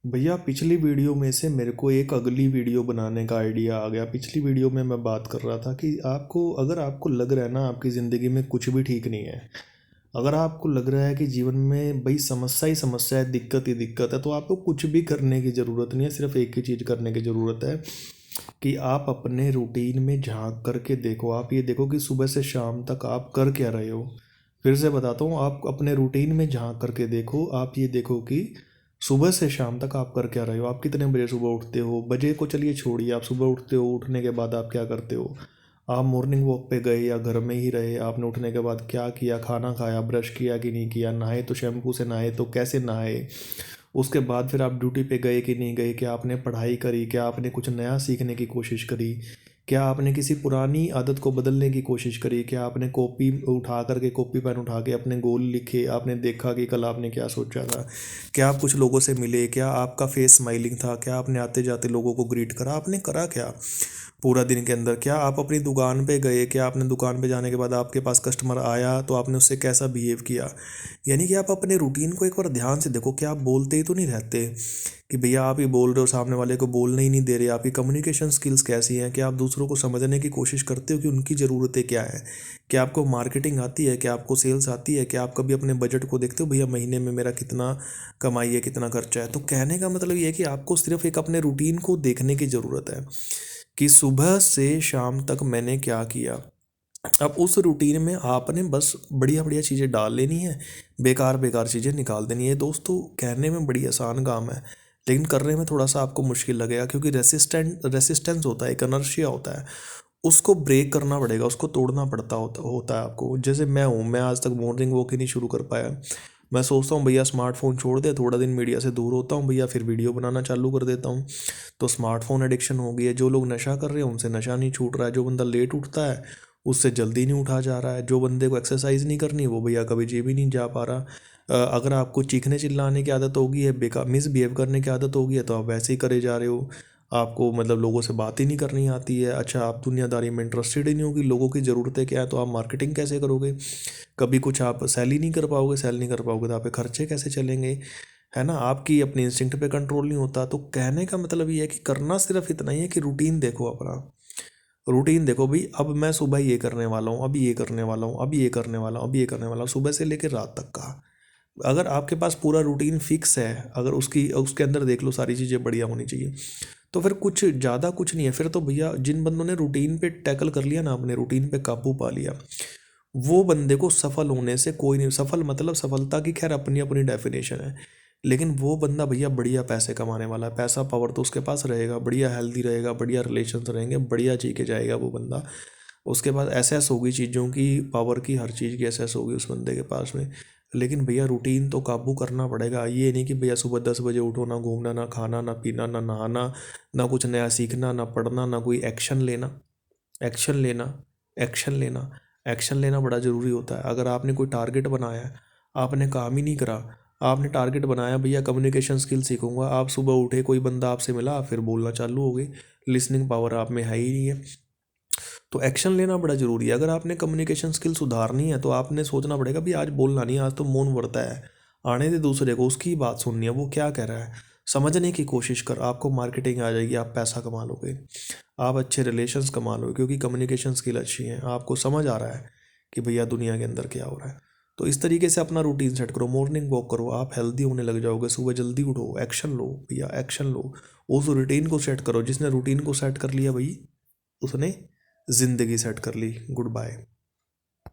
भैया पिछली वीडियो में से मेरे को एक अगली वीडियो बनाने का आइडिया आ गया। पिछली वीडियो में मैं बात कर रहा था कि आपको अगर आपको लग रहा है ना आपकी ज़िंदगी में कुछ भी ठीक नहीं है, अगर आपको लग रहा है कि जीवन में भाई समस्या ही समस्या है, दिक्कत ही दिक्कत है, तो आपको कुछ भी करने की ज़रूरत नहीं है। सिर्फ एक ही चीज़ करने की ज़रूरत है कि आप अपने रूटीन में झांक करके देखो। आप ये देखो कि सुबह से शाम तक आप कर क्या रहे हो। फिर से बताता हूँ, आप अपने रूटीन में झांक करके देखो। आप ये देखो कि सुबह से शाम तक आप कर क्या रहे हो। आप कितने बजे सुबह उठते हो, बजे को चलिए छोड़िए, आप सुबह उठते हो, उठने के बाद आप क्या करते हो। आप मॉर्निंग वॉक पे गए या घर में ही रहे, आपने उठने के बाद क्या किया, खाना खाया, ब्रश किया कि नहीं किया, नहाए तो शैम्पू से नहाए तो कैसे नहाए, उसके बाद फिर आप ड्यूटी पे गए कि नहीं गए, क्या आपने पढ़ाई करी, क्या आपने कुछ नया सीखने की कोशिश करी, क्या आपने किसी पुरानी आदत को बदलने की कोशिश करी, क्या आपने कॉपी उठा करके, कॉपी पेन उठा के अपने गोल लिखे, आपने देखा कि कल आपने क्या सोचा था, क्या आप कुछ लोगों से मिले, क्या आपका फेस स्माइलिंग था, क्या आपने आते जाते लोगों को ग्रीट करा, आपने करा क्या पूरा दिन के अंदर। क्या आप अपनी दुकान पे गए, क्या आपने दुकान पे जाने के बाद आपके पास कस्टमर आया तो आपने उससे कैसा बिहेव किया। यानी कि आप अपने रूटीन को एक बार ध्यान से देखो कि आप बोलते ही तो नहीं रहते कि भैया आप ही बोल रहे हो, सामने वाले को बोलने ही नहीं दे रहे। आपकी कम्युनिकेशन स्किल्स कैसी हैं, कि आप दूसरों को समझने की कोशिश करते हो कि उनकी ज़रूरतें क्या है, क्या आपको मार्केटिंग आती है, क्या आपको सेल्स आती है, क्या आप कभी अपने बजट को देखते हो भैया महीने में मेरा कितना कमाई है, कितना खर्चा है। तो कहने का मतलब ये है कि आपको सिर्फ एक अपने रूटीन को देखने की ज़रूरत है कि सुबह से शाम तक मैंने क्या किया। अब उस रूटीन में आपने बस बढ़िया बढ़िया चीज़ें डाल लेनी है, बेकार बेकार चीज़ें निकाल देनी है। दोस्तों कहने में बड़ी आसान काम है, लेकिन करने में थोड़ा सा आपको मुश्किल लगेगा, क्योंकि रेसिस्टेंस होता है, एक इनर्शिया होता है, उसको ब्रेक करना पड़ेगा, उसको तोड़ना होता है आपको। जैसे मैं हूँ, मैं आज तक मॉर्निंग वॉक ही नहीं शुरू कर पाया। मैं सोचता हूँ भैया स्मार्टफोन छोड़ दे, थोड़ा दिन मीडिया से दूर होता हूँ भैया, फिर वीडियो बनाना चालू कर देता हूँ। तो स्मार्टफोन एडिक्शन हो गई है। जो लोग नशा कर रहे हैं उनसे नशा नहीं छूट रहा है, जो बंदा लेट उठता है उससे जल्दी नहीं उठा जा रहा है, जो बंदे को एक्सरसाइज नहीं करनी वो भैया कभी जिम ही नहीं जा पा रहा। अगर आपको चीखने चिल्लाने की आदत होगी है, बेकार मिसबिहेव करने की आदत होगी है, तो आप वैसे ही करे जा रहे हो। आपको मतलब लोगों से बात ही नहीं करनी आती है। अच्छा, आप दुनियादारी में इंटरेस्टेड ही नहीं होगी, लोगों की ज़रूरतें क्या है, तो आप मार्केटिंग कैसे करोगे। कभी कुछ आप सेल ही नहीं कर पाओगे, सेल नहीं कर पाओगे तो आप पे खर्चे कैसे चलेंगे, है ना। आपकी अपनी इंस्टिंक्ट पे कंट्रोल नहीं होता। तो कहने का मतलब ये है कि करना सिर्फ इतना ही है कि रूटीन देखो अपना। रूटीन देखो भाई, अब मैं सुबह ये करने वाला हूँ, अभी ये करने वाला हूँ, अभी ये करने वाला हूँ, अभी ये करने वाला हूँ, सुबह से लेकर रात तक का। अगर आपके पास पूरा रूटीन फिक्स है, अगर उसकी उसके अंदर देख लो सारी चीज़ें बढ़िया होनी चाहिए, तो फिर कुछ ज़्यादा कुछ नहीं है। फिर तो भैया जिन बंदों ने रूटीन पे टैकल कर लिया ना, अपने रूटीन पे काबू पा लिया, वो बंदे को सफल होने से कोई नहीं। सफल मतलब सफलता की खैर अपनी अपनी डेफिनेशन है, लेकिन वो बंदा भैया बढ़िया पैसे कमाने वाला है, पैसा पावर तो उसके पास रहेगा, बढ़िया हेल्दी रहेगा, बढ़िया रिलेशंस रहेंगे, बढ़िया जी के जाएगा वो बंदा। उसके बाद एसेस होगी चीज़ों की, पावर की, हर चीज़ की एसेस होगी उस बंदे के पास में। लेकिन भैया रूटीन तो काबू करना पड़ेगा। ये नहीं कि भैया सुबह 10 बजे उठो, ना घूमना, ना खाना, ना पीना, ना नहाना, ना कुछ नया सीखना, ना पढ़ना, ना कोई एक्शन लेना। एक्शन लेना, एक्शन लेना, एक्शन लेना बड़ा ज़रूरी होता है। अगर आपने कोई टारगेट बनाया है, आपने काम ही नहीं करा। आपने टारगेट बनाया भैया कम्युनिकेशन स्किल सीखूंगा, आप सुबह उठे, कोई बंदा आपसे मिला, फिर बोलना चालू हो गई, लिसनिंग पावर आप में है ही नहीं है। तो एक्शन लेना बड़ा ज़रूरी है। अगर आपने कम्युनिकेशन स्किल सुधारनी है तो आपने सोचना पड़ेगा भी आज बोलना नहीं, आज तो मौन व्रत है, आने दे दूसरे को, उसकी बात सुननी है, वो क्या कह रहा है, समझने की कोशिश कर। आपको मार्केटिंग आ जाएगी, आप पैसा कमा लोगे, आप अच्छे रिलेशंस कमा लोगे, क्योंकि कम्युनिकेशन स्किल अच्छी है, आपको समझ आ रहा है कि भैया दुनिया के अंदर क्या हो रहा है। तो इस तरीके से अपना रूटीन सेट करो, मॉर्निंग वॉक करो, आप हेल्दी होने लग जाओगे। सुबह जल्दी उठो, एक्शन लो भैया, एक्शन लो। उस रूटीन को सेट करो, जिसने रूटीन को सेट कर लिया भाई उसने ज़िंदगी सेट कर ली। Good bye.